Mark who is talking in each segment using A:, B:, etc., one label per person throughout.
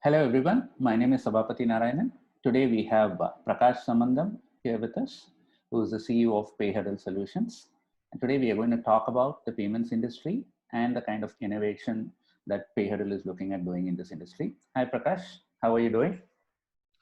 A: Hello everyone, my name is Sabapati Narayanan. Today we have Prakash Sambandam here with us, who is the CEO of Payhuddle Solutions. And today we are going to talk about the payments industry and the kind of innovation that Payhuddle is looking at doing in this industry. Hi Prakash, how are you doing?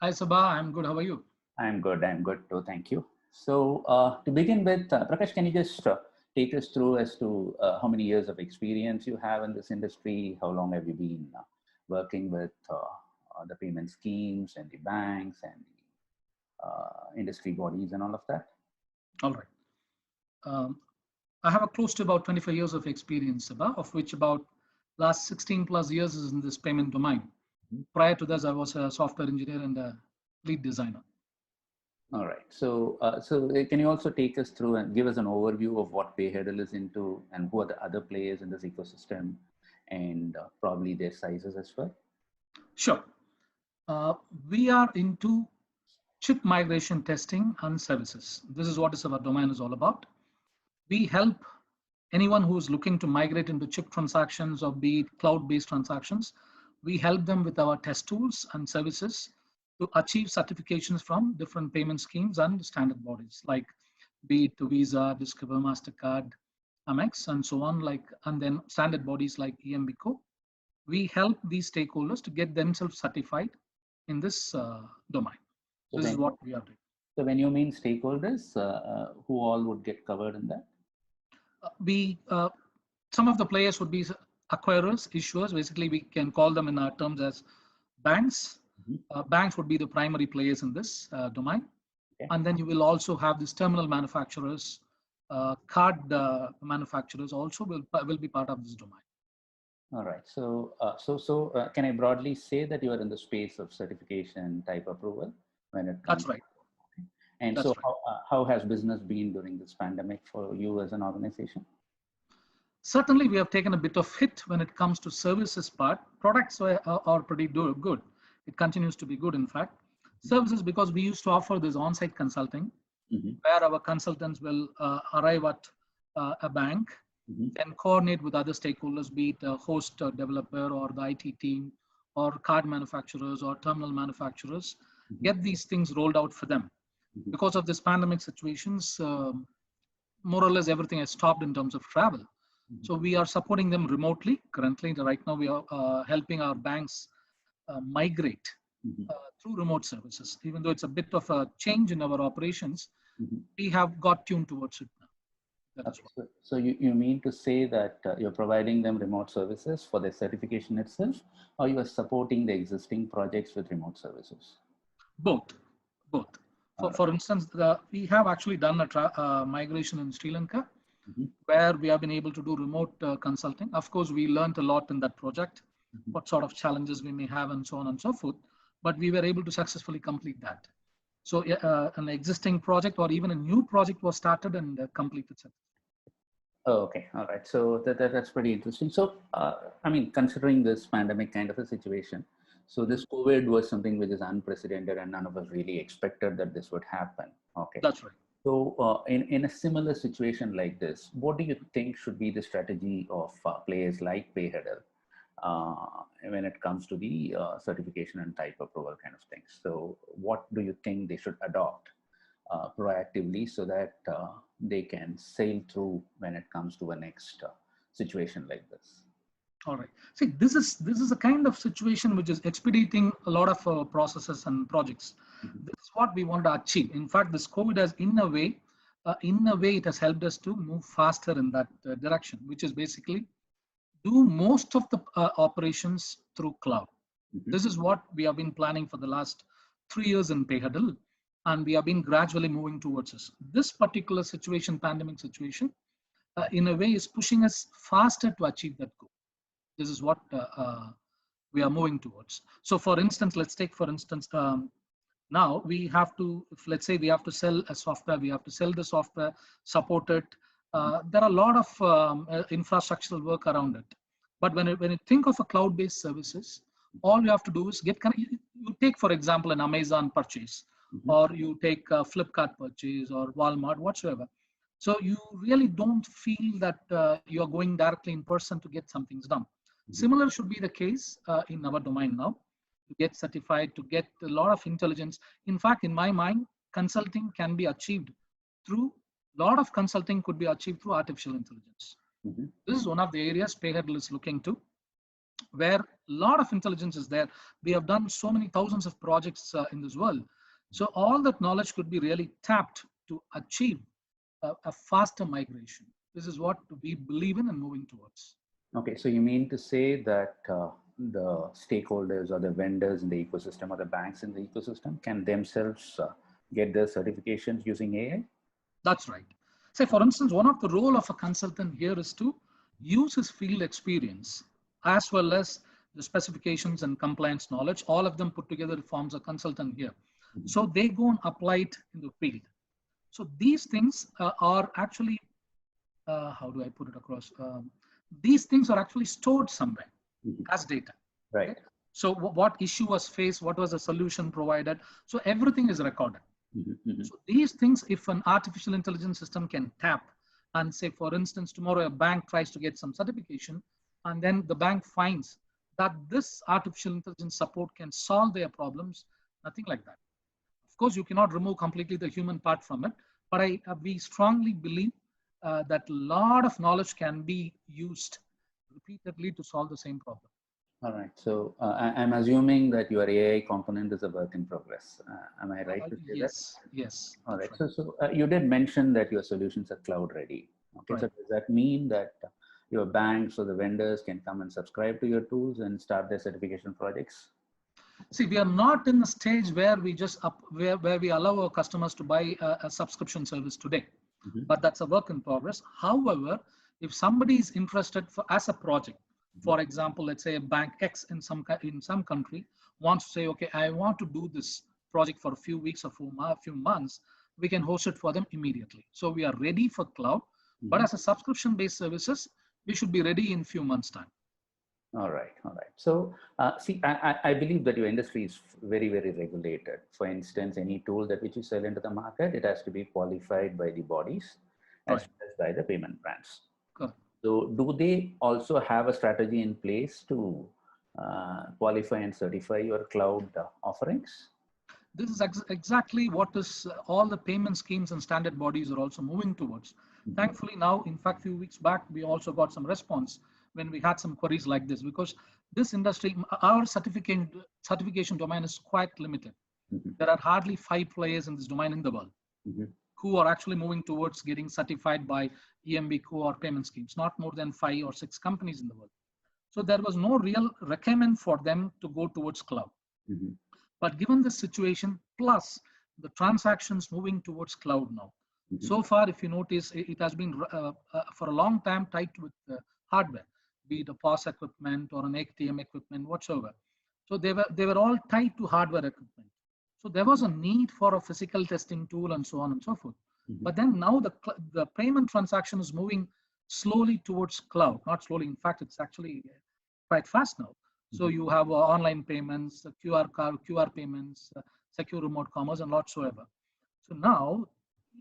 B: Hi Sabha, I'm good. How are you?
A: I'm good too, thank you. So to begin with, Prakash, can you just take us through as to how many years of experience you have in this industry? How long have you been working with the payment schemes and the banks and the industry bodies and all of that?
B: All right. I have a close to about 25 years of experience, Sabha, of which about last 16 plus years is in this payment domain. Prior to this, I was a software engineer and a lead designer.
A: All right. So, can you also take us through and give us an overview of what Payhuddle is into and who are the other players in this ecosystem and probably their sizes as well?
B: Sure. We are into chip migration testing and services. This is what our domain is all about. We help anyone who is looking to migrate into chip transactions or be it cloud-based transactions. We help them with our test tools and services to achieve certifications from different payment schemes and standard bodies like be it Visa, Discover, MasterCard, Amex, and so on, and then standard bodies like EMBCO. We help these stakeholders to get themselves certified in this domain.
A: So
B: this is what we are doing.
A: So when you mean stakeholders, who all would get covered in that?
B: Some of the players would be acquirers, issuers. Basically, we can call them in our terms as banks. Banks would be the primary players in this domain. Okay. And then you will also have these terminal manufacturers, card manufacturers also will be part of this domain.
A: All right. So, can I broadly say that you are in the space of certification type approval when it comes?
B: That's right.
A: And that's so, right. How has business been during this pandemic for you as an organization?
B: Certainly, we have taken a bit of hit when it comes to services part. Products are pretty good. It continues to be good, in fact. Services, because we used to offer this on-site consulting, where our consultants will arrive at a bank, then coordinate with other stakeholders, be it a host or developer or the IT team or card manufacturers or terminal manufacturers, get these things rolled out for them. Because of this pandemic situations, more or less everything has stopped in terms of travel. So we are supporting them remotely. Currently, right now, we are helping our banks migrate through remote services. Even though it's a bit of a change in our operations, we have got tuned towards it now.
A: Okay. So you mean to say that you're providing them remote services for their certification itself, or you are supporting the existing projects with remote services?
B: Both. For instance, we have actually done a migration in Sri Lanka, where we have been able to do remote consulting. Of course, we learned a lot in that project, what sort of challenges we may have and so on and so forth, but we were able to successfully complete that. So an existing project or even a new project was started and completed.
A: Oh, okay. All right. So that's pretty interesting. So, I mean, considering this pandemic kind of a situation, so this COVID was something which is unprecedented and none of us really expected that this would happen. Okay.
B: That's right.
A: So in a similar situation like this, what do you think should be the strategy of players like Payhuddle when it comes to the certification and type approval kind of things? So what do you think they should adopt proactively so that they can sail through when it comes to a next situation like this?
B: All right. See, this is a kind of situation which is expediting a lot of processes and projects. This is what we want to achieve. In fact, this COVID has, in a way, it has helped us to move faster in that direction, which is basically do most of the operations through cloud. This is what we have been planning for the last 3 years in Payhuddle, and we have been gradually moving towards this. This particular situation, pandemic situation, in a way is pushing us faster to achieve that goal. This is what we are moving towards. So for instance, let's take, for instance, now we have to, let's say we have to sell a software, we have to sell the software, support it. There are a lot of infrastructural work around it. But when you think of a cloud-based services, all you have to do is you take, for example, an Amazon purchase, or you take a Flipkart purchase or Walmart, whatsoever. So you really don't feel that you are going directly in person to get some things done. Similar should be the case in our domain now. to get certified, to get a lot of intelligence. In fact, in my mind, consulting can be achieved through, a lot of consulting could be achieved through artificial intelligence.
A: Mhm.
B: This is one of the areas Payhuddle is looking to, where a lot of intelligence is there. We have done so many thousands of projects in this world. So all that knowledge could be really tapped to achieve a faster migration. This is what we believe in and moving towards.
A: Okay, so you mean to say that the stakeholders or the vendors in the ecosystem or the banks in the ecosystem can themselves get their certifications using AI?
B: That's right. Say, for instance, one of the role of a consultant here is to use his field experience as well as the specifications and compliance knowledge. All of them put together forms a consultant here. So they go and apply it in the field. So these things are actually, how do I put it across? These things are actually stored somewhere as data.
A: Right.
B: Okay? So what issue was faced, what was the solution provided. So everything is recorded. So these things, if an artificial intelligence system can tap and say, for instance, tomorrow a bank tries to get some certification, and then the bank finds that this artificial intelligence support can solve their problems, nothing like that. Of course, you cannot remove completely the human part from it, but we strongly believe that a lot of knowledge can be used repeatedly to solve the same problem.
A: All right. So I'm assuming that your AI component is a work in progress. Am I right to say that?
B: Yes, yes.
A: All right.
B: Right.
A: So you did mention that your solutions are cloud ready. Okay.
B: Right.
A: So does that mean that your banks or the vendors can come and subscribe to your tools and start their certification projects?
B: See, we are not in the stage where we just where we allow our customers to buy a subscription service today, but that's a work in progress. However, if somebody is interested for as a project, for example, let's say a bank X in some country wants to say, okay, I want to do this project for a few weeks or a few months, we can host it for them immediately. So we are ready for cloud, but as a subscription-based services, we should be ready in few months' time.
A: All right, all right. So, see, I believe that your industry is very, very regulated. For instance, any tool that which you sell into the market, it has to be qualified by the bodies as well as by the payment brands.
B: Correct.
A: So, do they also have a strategy in place to qualify and certify your cloud offerings?
B: This is exactly what is all the payment schemes and standard bodies are also moving towards. Thankfully now, in fact, a few weeks back, we also got some response when we had some queries like this, because this industry, our certification domain is quite limited. There are hardly 5 players in this domain in the world who are actually moving towards getting certified by EMBCO or payment schemes, not more than 5 or 6 companies in the world. So there was no real recommend for them to go towards cloud. But given the situation, plus the transactions moving towards cloud now, so far, if you notice, it has been for a long time tied with hardware, be it a POS equipment or an ATM equipment, whatsoever. So they were all tied to hardware equipment. So there was a need for a physical testing tool and so on and so forth. But then now the payment transaction is moving slowly towards cloud, not slowly. In fact, it's actually quite fast now. So you have online payments, QR payments, secure remote commerce, and whatsoever. So now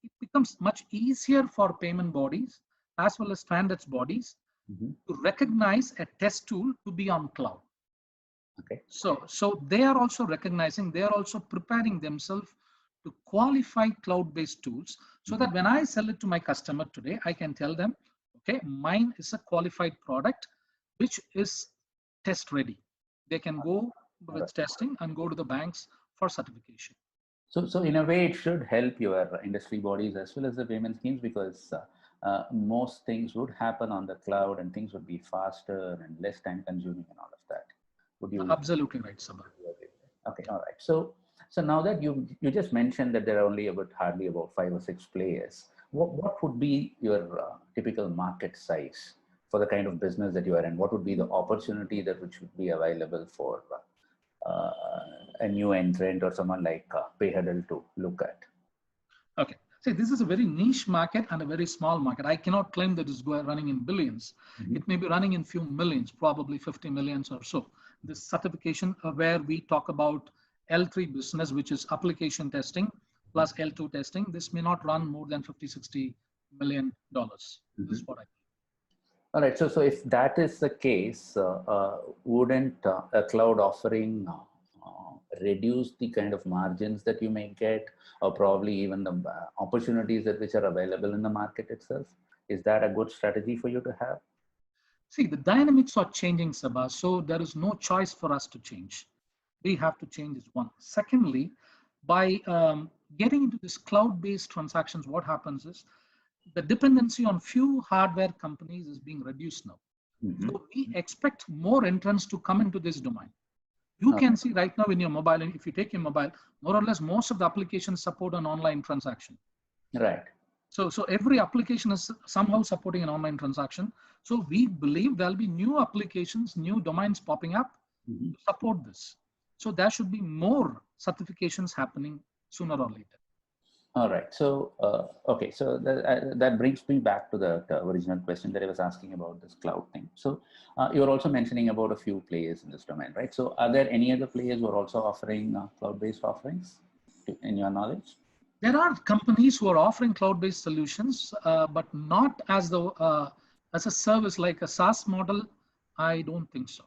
B: it becomes much easier for payment bodies as well as standards bodies to recognize a test tool to be on cloud.
A: Okay.
B: So they are also recognizing, they are also preparing themselves to qualify cloud-based tools, so that when I sell it to my customer today, I can tell them, okay, mine is a qualified product which is test ready. They can go with testing and go to the banks for certification.
A: So in a way, it should help your industry bodies as well as the payment schemes, because most things would happen on the cloud and things would be faster and less time consuming and all of that. Would you?
B: Absolutely right, Sabha.
A: Okay, all right. So now that you just mentioned that there are only hardly about 5 or 6 players, what would be your typical market size for the kind of business that you are in? What would be the opportunity that which would be available for a new entrant or someone like Payhuddle to look at?
B: Okay. See, this is a very niche market and a very small market. I cannot claim that it's running in billions. It may be running in few millions, probably 50 millions or so. This certification where we talk about L3 business, which is application testing plus L2 testing, this may not run more than 50, 60 million dollars. This is what I think.
A: All right. So if that is the case, wouldn't a cloud offering reduce the kind of margins that you may get, or probably even the opportunities that which are available in the market itself? Is that a good strategy for you to have?
B: See, the dynamics are changing, Sabha, so there is no choice for us to change. We have to change is one. Secondly, by getting into this cloud-based transactions, what happens is the dependency on few hardware companies is being reduced now. So we expect more entrants to come into this domain. You can see right now in your mobile, and if you take your mobile, more or less most of the applications support an online transaction.
A: Right.
B: So every application is somehow supporting an online transaction. So we believe there'll be new applications, new domains popping up to support this. So there should be more certifications happening sooner or later.
A: All right. So, okay. So that brings me back to the original question that I was asking about this cloud thing. So you're also mentioning about a few players in this domain, right? So are there any other players who are also offering cloud-based offerings in your knowledge?
B: There are companies who are offering cloud-based solutions, but not as a service like a SaaS model. I don't think so.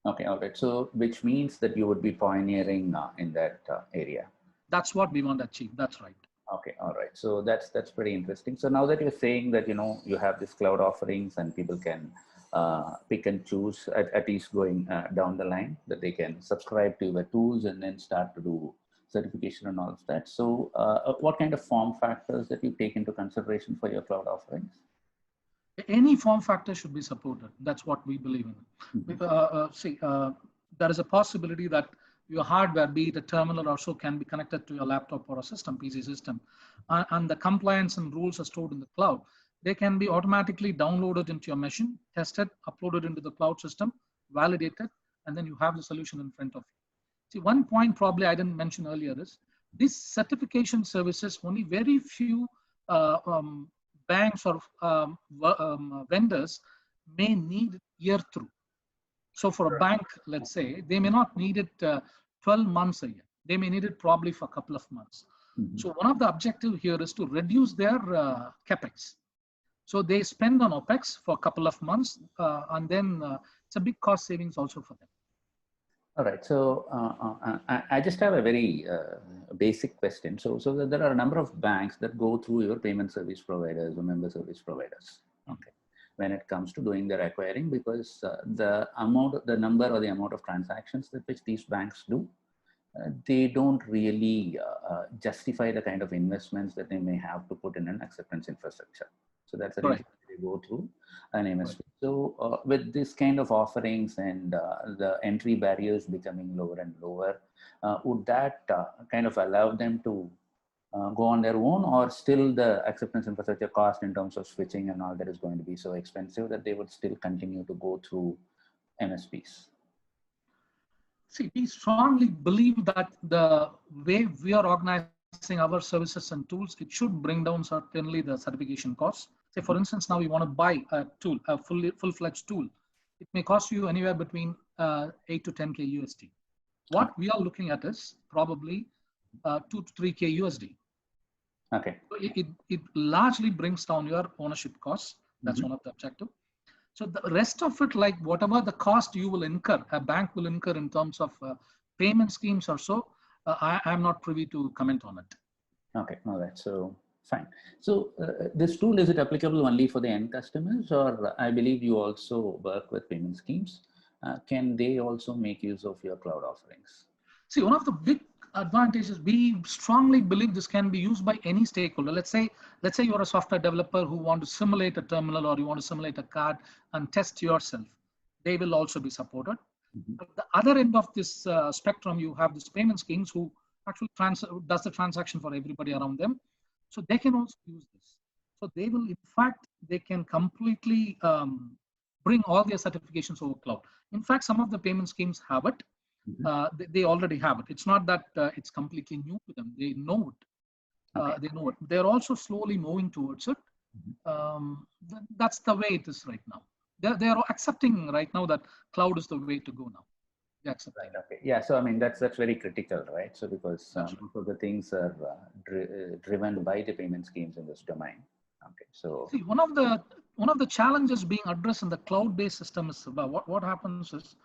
A: Okay, all right. So which means that you would be pioneering in that area.
B: That's what we want to achieve. That's right.
A: Okay, all right. So that's pretty interesting. So now that you're saying that you have this cloud offerings and people can pick and choose at least going down the line, that they can subscribe to your tools and then start to do certification and all of that. So what kind of form factors that you take into consideration for your cloud offerings?
B: Any form factor should be supported. That's what we believe in. There is a possibility that your hardware, be it a terminal or so, can be connected to your laptop or a system, PC system, and the compliance and rules are stored in the cloud. They can be automatically downloaded into your machine, tested, uploaded into the cloud system, validated, and then you have the solution in front of you. See, one point probably I didn't mention earlier is these certification services, only very few banks or vendors may need year through. So for a bank, let's say, they may not need it 12 months a year. They may need it probably for a couple of months. So one of the objectives here is to reduce their capex. So they spend on OPEX for a couple of months, and then it's a big cost savings also for them.
A: All right. So I just have a very basic question. So there are a number of banks that go through your payment service providers or member service providers. Okay. When it comes to doing their acquiring, because the number or the amount of transactions that which these banks do, they don't really justify the kind of investments that they may have to put in an acceptance infrastructure. So that's the reason they go through an MSP. So with this kind of offerings and the entry barriers becoming lower and lower, would that kind of allow them to go on their own, or still the acceptance infrastructure cost in terms of switching and all that is going to be so expensive that they would still continue to go through MSPs?
B: See, we strongly believe that the way we are organizing our services and tools, it should bring down certainly the certification costs. Say, for instance, now you want to buy a tool, a full-fledged tool. It may cost you anywhere between 8 to 10K USD. What we are looking at is probably 2 to 3K USD.
A: Okay.
B: So it largely brings down your ownership costs. That's one of the objectives. So the rest of it, like whatever the cost you will incur, a bank will incur in terms of payment schemes or so, I'm not privy to comment on it.
A: Okay, all right. So fine. So this tool, is it applicable only for the end customers, or I believe you also work with payment schemes? Can they also make use of your cloud offerings?
B: See, one of the big advantages, we strongly believe this can be used by any stakeholder. Let's say you're a software developer who want to simulate a terminal, or you want to simulate a card and test yourself. They will also be supported. At the other end of this spectrum, you have these payment schemes who actually does the transaction for everybody around them. So they can also use this. So they will, in fact, they can completely bring all their certifications over cloud. In fact, some of the payment schemes have it. They already have it. It's not that it's completely new to them. They know it. They know it. They're also slowly moving towards it. That's the way it is right now. They're accepting right now that cloud is the way to go now. They accept
A: right. Okay. Yeah. So I mean that's very critical, right? So because most of the things are driven by the payment schemes in this domain. Okay. So
B: see, one of the challenges being addressed in the cloud-based system is about what happens is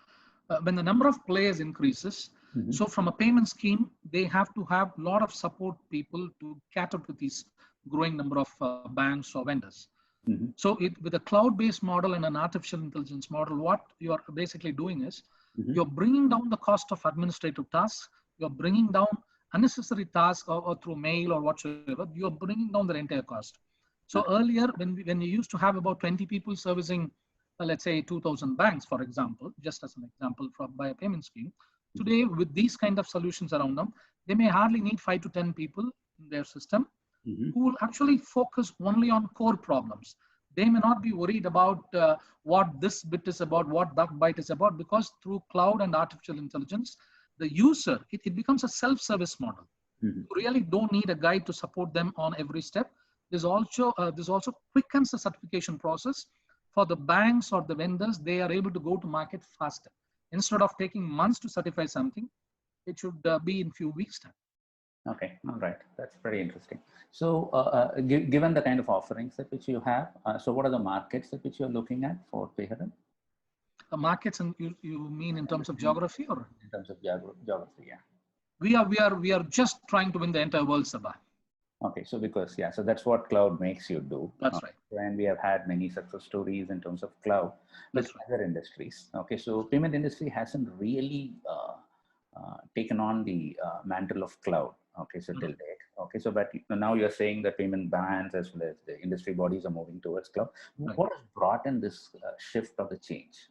B: when the number of players increases, So from a payment scheme, they have to have a lot of support people to cater to these growing number of banks or vendors. So with a cloud-based model and an artificial intelligence model, what you're basically doing is you're bringing down the cost of administrative tasks. You're bringing down unnecessary tasks or through mail or whatsoever. You're bringing down the entire cost. So earlier, when you used to have about 20 people servicing, let's say 2,000 banks, for example, just as an example by a payment scheme, today with these kind of solutions around them, they may hardly need 5 to 10 people in their system who will actually focus only on core problems. They may not be worried about what this bit is about, what that byte is about, because through cloud and artificial intelligence, the user, it becomes a self-service model. You really don't need a guide to support them on every step. This also quickens the certification process for the banks or the vendors. They are able to go to market faster. Instead of taking months to certify something, it should be in few weeks' time.
A: Okay, all right. That's pretty interesting. So given the kind of offerings that which you have, so what are the markets that which you're looking at for Payhuddle?
B: Markets, and you mean in terms of geography, or?
A: In terms of geography, yeah.
B: We are just trying to win the entire world, Sabha.
A: Okay, so because, yeah, so that's what cloud makes you do.
B: That's right.
A: And we have had many success stories in terms of cloud with other industries. Okay, so payment industry hasn't really taken on the mantle of cloud. Okay, so till date. Okay, so but now you're saying that payment bands as well as the industry bodies are moving towards cloud. What has brought in this shift of the change?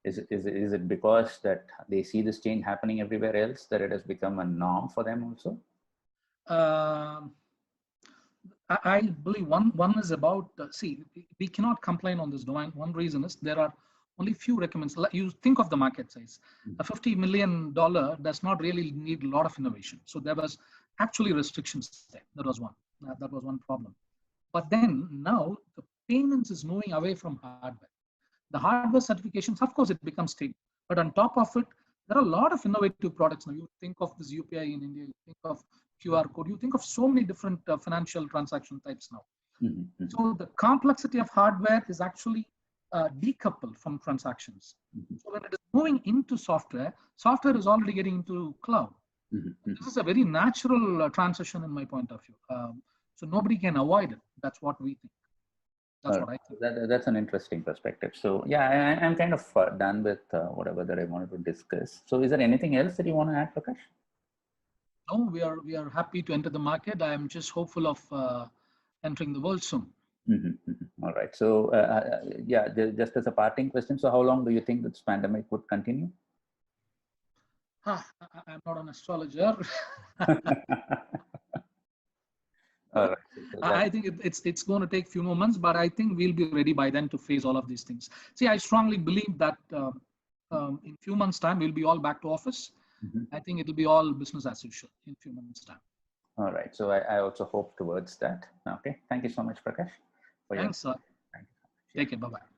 A: Is it because that they see this change happening everywhere else, that it has become a norm for them also?
B: I believe one is about, see, we cannot complain on this domain. One reason is there are only few recommends. You think of the market size. A $50 million does not really need a lot of innovation. So there was actually restrictions there. That was one problem. But then now the payments is moving away from hardware. The hardware certifications, of course, it becomes stable. But on top of it, there are a lot of innovative products now. You think of this UPI in India, you think of QR code, you think of so many different financial transaction types now. So the complexity of hardware is actually decoupled from transactions. So when it is moving into software, software is already getting into cloud. This is a very natural transition in my point of view. So nobody can avoid it. That's what we think. That's what I think.
A: That's an interesting perspective. So yeah, I'm kind of done with whatever that I wanted to discuss. So is there anything else that you want to add, Prakash?
B: No, we are happy to enter the market. I am just hopeful of entering the world soon.
A: All right. So yeah, just as a parting question, so how long do you think this pandemic would continue?
B: I'm not an astrologer.
A: All right. So
B: I think it's going to take a few more months, but I think we'll be ready by then to face all of these things. See, I strongly believe that in a few months' time, we'll be all back to office. I think it'll be all business as usual in a few months' time.
A: All right. So I also hope towards that. Okay. Thank you so much, Prakash.
B: Thanks, sir. Thank you. Take care. Bye-bye.